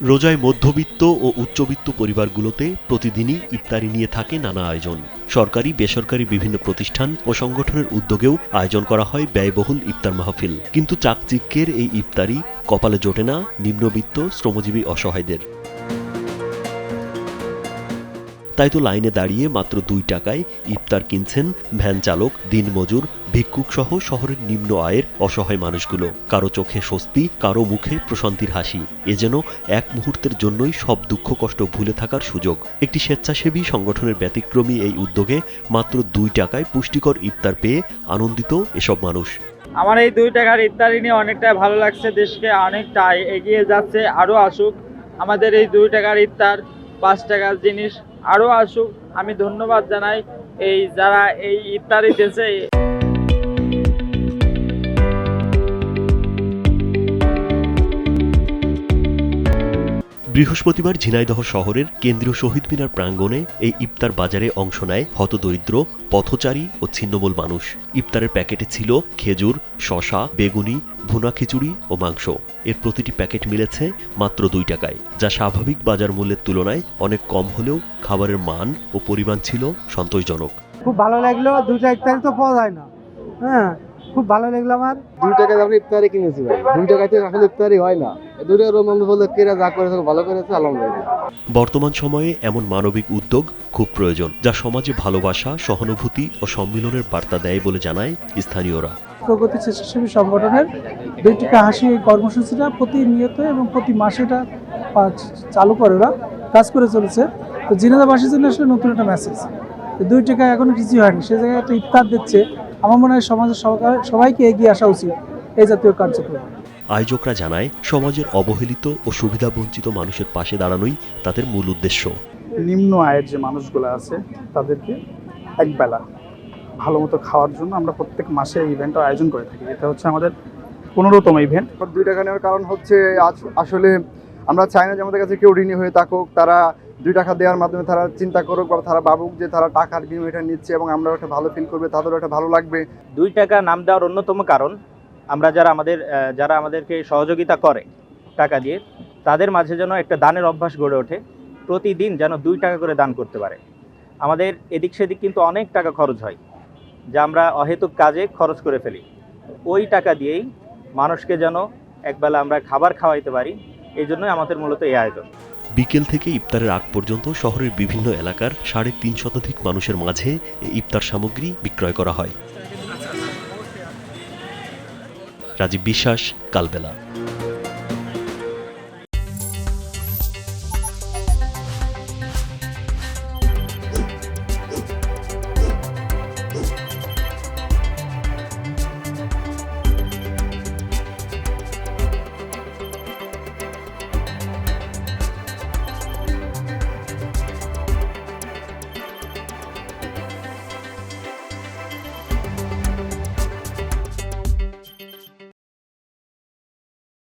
রোজায় মধ্যবিত্ত ও উচ্চবিত্ত পরিবারগুলোতে প্রতিদিনই ইফতারি নিয়ে থাকে নানা আয়োজন। সরকারি বেসরকারি বিভিন্ন প্রতিষ্ঠান ও সংগঠনের উদ্যোগেও আয়োজন করা হয় ব্যয়বহুল ইফতার মাহফিল। কিন্তু চাকচিক্যের এই ইফতারি কপালে জোটে না নিম্নবিত্ত শ্রমজীবী অসহায়দের। তাই তো লাইনে দাঁড়িয়ে মাত্র ২ টাকায় ইফতার কিনছেন ভ্যান চালক, দিনমজুর, ভিক্ষুক সহ শহরের নিম্ন আয়ের অসহায় মানুষগুলো। কারো চোখে স্বস্তি, কারো মুখে প্রশান্তির হাসি। এ যেন এক মুহূর্তের জন্যই সব দুঃখ কষ্ট ভুলে থাকার সুযোগ। একটি স্বেচ্ছাসেবী সংগঠনের ব্যতিক্রমী এই উদ্যোগে মাত্র ২ টাকায় পুষ্টিকর ইফতার পেয়ে আনন্দিত এসব মানুষ। আমার এই ২ টাকার ইফতারি নিয়ে অনেকটা ভালো লাগছে, দেশকে অনেকটা এগিয়ে যাচ্ছে, আরও আসুক আমাদের এই ২ টাকার ইফতার, ৫ টাকার জিনিস আরও আসুক। আমি ধন্যবাদ জানাই এই যারা এই ইফতারি দিয়েছে। বৃহস্পতিবার ঝিনাইদহ শহরের কেন্দ্রীয় শহীদ মিনার প্রাঙ্গণে এই ইফতার বাজারে অংশ নেয় হতদরিদ্র, পথচারী ও ছিন্নমূল মানুষ। ইফতারের প্যাকেটে ছিল খেজুর, শসা, বেগুনি, ভুনা খিচুড়ি ও মাংস। এর প্রতিটি প্যাকেট মিলেছে মাত্র ২ টাকায়, যা স্বাভাবিক বাজার মূল্যের তুলনায় অনেক কম হলেও খাবারের মান ও পরিমাণ ছিল সন্তোষজনক। খুব ভালো লাগলো, ২টা ইফতারি তো পাওয়া যায় না। হ্যাঁ, খুব ভালো লাগলো আমার। ২ টাকায় আমরা ইফতারি কিনেছি ভাই। ২ টাকায় তো আসলে ইফতারি হয় না। ২ টাকার উপলক্ষে যা করেছে ভালো করেছে, আলহামদুলিল্লাহ। বর্তমান সময়ে এমন মানবিক উদ্যোগ খুব প্রয়োজন, যা সমাজে ভালোবাসা, সহানুভূতি ও সম্মিলনের বার্তা দেয় বলে জানায় স্থানীয়রা। প্রগতি স্বেচ্ছাসেবী সংগঠনের ২ টাকা হাসি কর্মসূচিটা প্রতিনিয়ত এবং প্রতি মাসে এটা চালু করে ওরা কাজ করে চলেছে। তো ঝিনাইদহবাসীর জন্য আসলে নতুন একটা মেসেজ। ২ টাকায় এখনো কিছু হয়নি, সে জায়গায় একটা ইফতার দিচ্ছে। আমার মনে হয় সমাজের সবাইকে এগিয়ে আসা উচিত এই জাতীয় কার্যক্রম। আয়োজকরা জানায়, সমাজের অবহেলিত ও সুবিধাবঞ্চিত মানুষের পাশে দাঁড়ানোই তাদের মূল উদ্দেশ্য। নিম্ন আয়ের যে মানসগুলো আছে তাদেরকে একবেলা ভালো মতো খাওয়ার জন্য আমরা প্রত্যেক মাসে এই ইভেন্টটা আয়োজন করে থাকি। এটা হচ্ছে আমাদের ১৫তম ইভেন্ট। ২ টাকা নেওয়ার কারণ হচ্ছে আসলে আমরা চাই না যে আমাদের কাছে কেউ ঋণী হয়ে থাকুক। তারা ২ টাকা দেওয়ার মাধ্যমে তারা চিন্তা করুক বা তারা ভাবুক যে তারা টাকার বিনিময়ে নিচ্ছে এবং আমরা একটা ভালো ফিল করবে, তাদেরও একটা ভালো লাগবে। ২ টাকা নাম দেওয়ার অন্যতম কারণ, আমরা যারা আমাদেরকে সহযোগিতা করে টাকা দিয়ে, তাদের মাঝে যেন একটা দানের অভ্যাস গড়ে ওঠে। প্রতিদিন যেন ২ টাকা করে দান করতে পারে। আমাদের এদিক সেদিক কিন্তু অনেক টাকা খরচ হয়, যা আমরা অহেতুক কাজে খরচ করে ফেলি। ওই টাকা দিয়েই মানুষকে যেন একবেলা আমরা খাবার খাওয়াইতে পারি, এই জন্যই আমাদের মূলত এই আয়োজন। বিকেল থেকে ইফতারের আগ পর্যন্ত শহরের বিভিন্ন এলাকার ৩.৫ শতাধিক মানুষের মাঝে এই ইফতার সামগ্রী বিক্রয় করা হয়। রাজীব বিশ্বাস, কালবেলা।